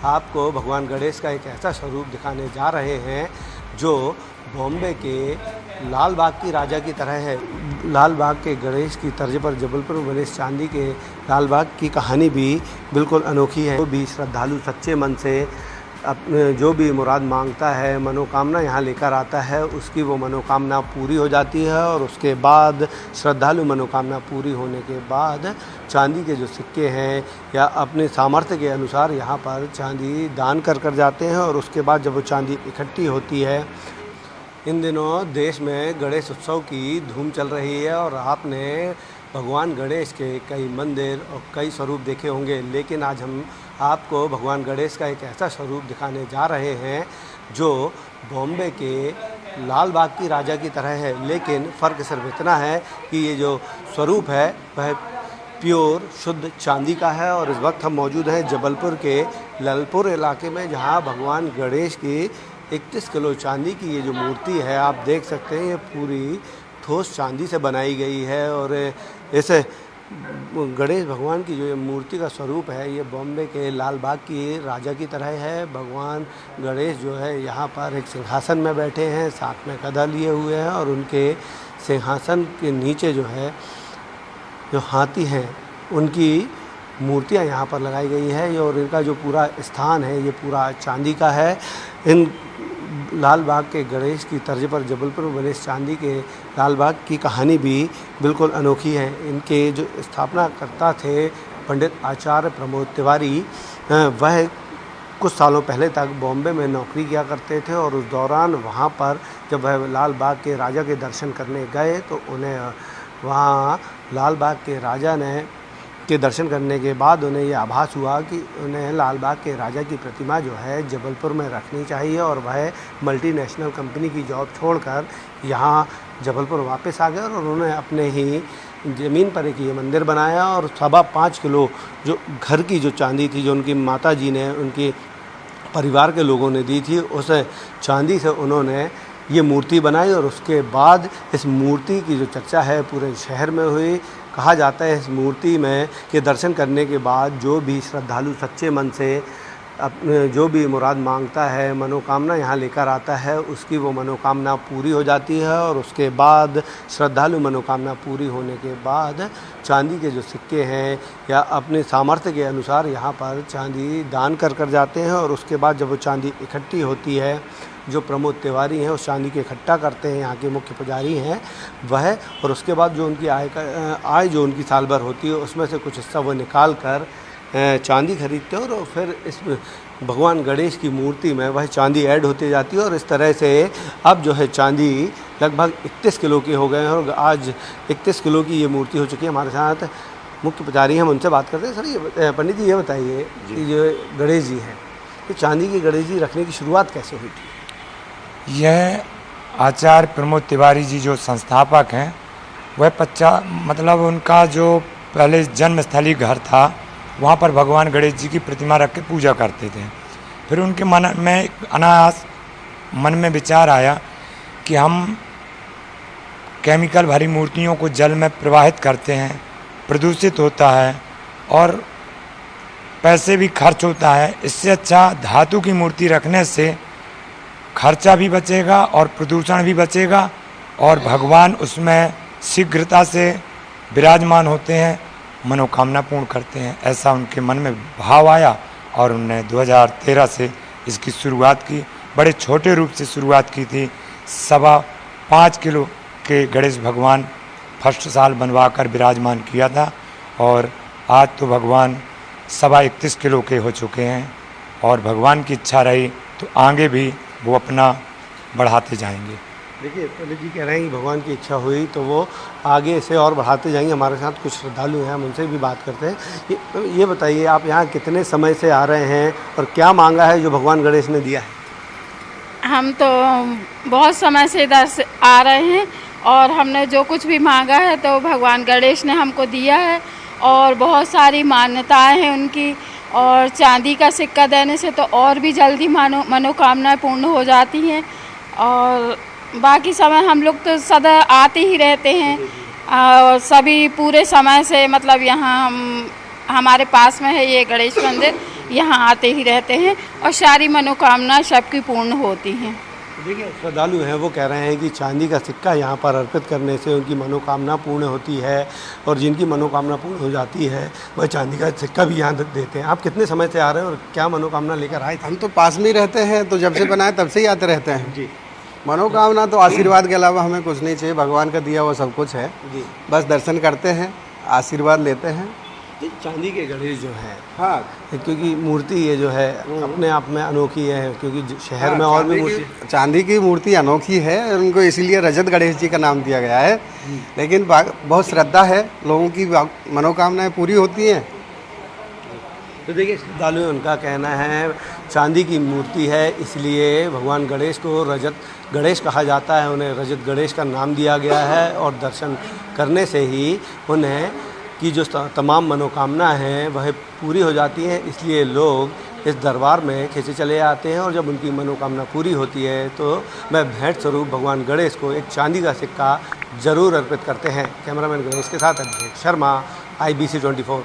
आपको भगवान गणेश का एक ऐसा स्वरूप दिखाने जा रहे हैं जो बॉम्बे के लाल बाग की राजा की तरह है। लाल बाग के गणेश की तर्ज पर जबलपुर में बने चांदी के लाल बाग की कहानी भी बिल्कुल अनोखी है। जो भी श्रद्धालु सच्चे मन से अपने जो भी मुराद मांगता है, मनोकामना यहाँ लेकर आता है, उसकी वो मनोकामना पूरी हो जाती है। और उसके बाद श्रद्धालु मनोकामना पूरी होने के बाद चांदी के जो सिक्के हैं या अपने सामर्थ्य के अनुसार यहाँ पर चांदी दान कर जाते हैं। और उसके बाद जब वो चांदी इकट्ठी होती है, इन दिनों देश में गणेश उत्सव की धूम चल रही है और आपने भगवान गणेश के कई मंदिर और कई स्वरूप देखे होंगे, लेकिन आज हम आपको भगवान गणेश का एक ऐसा स्वरूप दिखाने जा रहे हैं जो बॉम्बे के लाल बाग की राजा की तरह है। लेकिन फ़र्क सिर्फ इतना है कि ये जो स्वरूप है वह प्योर शुद्ध चांदी का है। और इस वक्त हम मौजूद हैं जबलपुर के ललपुर इलाके में, जहाँ भगवान गणेश की 31 किलो चांदी की ये जो मूर्ति है आप देख सकते हैं, ये पूरी ठोस चांदी से बनाई गई है। और ऐसे गणेश भगवान की जो ये मूर्ति का स्वरूप है ये बॉम्बे के लाल बाग की राजा की तरह है। भगवान गणेश जो है यहाँ पर एक सिंहासन में बैठे हैं, साथ में गदा लिए हुए हैं और उनके सिंहासन के नीचे जो है जो हाथी हैं उनकी मूर्तियाँ यहाँ पर लगाई गई है। और इनका जो पूरा स्थान है ये पूरा चांदी का है। इन लाल बाग के गणेश की तर्ज पर जबलपुर में बने चांदी के लाल बाग की कहानी भी बिल्कुल अनोखी है। इनके जो स्थापनाकर्ता थे पंडित आचार्य प्रमोद तिवारी, वह कुछ सालों पहले तक बॉम्बे में नौकरी किया करते थे। और उस दौरान वहाँ पर जब वह लाल बाग के राजा के दर्शन करने गए तो उन्हें वहाँ लाल बाग के राजा के दर्शन करने के बाद उन्हें ये आभास हुआ कि उन्हें लाल बाग के राजा की प्रतिमा जो है जबलपुर में रखनी चाहिए। और वह मल्टीनेशनल कंपनी की जॉब छोड़कर यहाँ जबलपुर वापस आ गए और उन्होंने अपने ही ज़मीन पर एक ये मंदिर बनाया। और 5.25 किलो जो घर की जो चांदी थी, जो उनकी माता जी ने उनकी परिवार के लोगों ने दी थी, उस चांदी से उन्होंने ये मूर्ति बनाई। और उसके बाद इस मूर्ति की जो चर्चा है पूरे शहर में हुई। कहा जाता है इस मूर्ति में के दर्शन करने के बाद जो भी श्रद्धालु सच्चे मन से अपने जो भी मुराद मांगता है, मनोकामना यहाँ लेकर आता है, उसकी वो मनोकामना पूरी हो जाती है। और उसके बाद श्रद्धालु मनोकामना पूरी होने के बाद चांदी के जो सिक्के हैं या अपने सामर्थ्य के अनुसार यहाँ पर चांदी दान कर जाते हैं। और उसके बाद जब वो चांदी इकट्ठी होती है, जो प्रमोद तिवारी हैं उस चांदी को इकट्ठा करते हैं, यहाँ के मुख्य पुजारी हैं वह। और उसके बाद जो उनकी आय जो उनकी साल भर होती है उसमें से कुछ हिस्सा वो निकाल कर चांदी खरीदते हैं। और फिर इस भगवान गणेश की मूर्ति में वह चांदी ऐड होती जाती है। और इस तरह से अब जो है चांदी लगभग 31 किलो की हो गए हैं और आज 31 किलो की ये मूर्ति हो चुकी है। हमारे साथ मुख्य पुजारी हैं, हम उनसे बात करते हैं। सर ये पंडित जी ये बताइए कि जो गणेश जी हैं, ये चांदी के गणेश जी रखने की शुरुआत कैसे हुई थी? यह आचार्य प्रमोद तिवारी जी जो संस्थापक हैं, वह मतलब उनका जो पहले जन्मस्थली घर था वहाँ पर भगवान गणेश जी की प्रतिमा रख के पूजा करते थे। फिर उनके मन में अनायास मन में विचार आया कि हम केमिकल भरी मूर्तियों को जल में प्रवाहित करते हैं, प्रदूषित होता है और पैसे भी खर्च होता है। इससे अच्छा धातु की मूर्ति रखने से खर्चा भी बचेगा और प्रदूषण भी बचेगा और भगवान उसमें शीघ्रता से विराजमान होते हैं, मनोकामना पूर्ण करते हैं। ऐसा उनके मन में भाव आया और उन्होंने 2013 से इसकी शुरुआत की। बड़े छोटे रूप से शुरुआत की थी। 5.25 किलो के गणेश भगवान फर्स्ट साल बनवा कर विराजमान किया था और आज तो भगवान 31.25 किलो के हो चुके हैं। और भगवान की इच्छा रही तो आगे भी वो अपना बढ़ाते जाएंगे। देखिए पंडित जी कह रहे हैं कि भगवान की इच्छा हुई तो वो आगे इसे और बढ़ाते जाएंगे। हमारे साथ कुछ श्रद्धालु हैं, हम उनसे भी बात करते हैं। ये बताइए आप यहाँ कितने समय से आ रहे हैं और क्या मांगा है जो भगवान गणेश ने दिया है? हम तो बहुत समय से इधर से आ रहे हैं और हमने जो कुछ भी मांगा है तो भगवान गणेश ने हमको दिया है। और बहुत सारी मान्यताएं हैं उनकी, और चांदी का सिक्का देने से तो और भी जल्दी मनोकामनाएं पूर्ण हो जाती हैं। और बाकी समय हम लोग तो सदा आते ही रहते हैं और सभी पूरे समय से, मतलब यहाँ हमारे पास में है ये गणेश मंदिर, यहाँ आते ही रहते हैं और सारी मनोकामना सबकी पूर्ण होती हैं। देखिए श्रद्धालु हैं वो कह रहे हैं कि चांदी का सिक्का यहाँ पर अर्पित करने से उनकी मनोकामना पूर्ण होती है और जिनकी मनोकामना पूर्ण हो जाती है वह चांदी का सिक्का भी यहाँ देते हैं। आप कितने समय से आ रहे हैं और क्या मनोकामना लेकर आए थे? हम तो पास में ही रहते हैं, तो जब से बनाए तब से ही आते रहते हैं जी मनोकामना तो आशीर्वाद के अलावा हमें कुछ नहीं चाहिए, भगवान का दिया हुआ सब कुछ है। जी। बस दर्शन करते हैं, आशीर्वाद लेते हैं। जी, चांदी के गणेश जो है हाँ, क्योंकि मूर्ति ये जो है अपने आप में अनोखी है, क्योंकि शहर में और भी मूर्ति चांदी की मूर्ति अनोखी है, उनको इसीलिए रजत गणेश जी का नाम दिया गया है। लेकिन बहुत श्रद्धा है, लोगों की मनोकामनाएं पूरी होती हैं। तो देखिए श्रद्धालु उनका कहना है चांदी की मूर्ति है इसलिए भगवान गणेश को रजत गणेश कहा जाता है, उन्हें रजत गणेश का नाम दिया गया है और दर्शन करने से ही उन्हें की जो तमाम मनोकामना हैं वह पूरी हो जाती हैं। इसलिए लोग इस दरबार में खींचे चले आते हैं और जब उनकी मनोकामना पूरी होती है तो वह भेंट स्वरूप भगवान गणेश को एक चांदी का सिक्का ज़रूर अर्पित करते हैं। कैमरामैन गणेश के साथ अभिषेक शर्मा, IBC 24।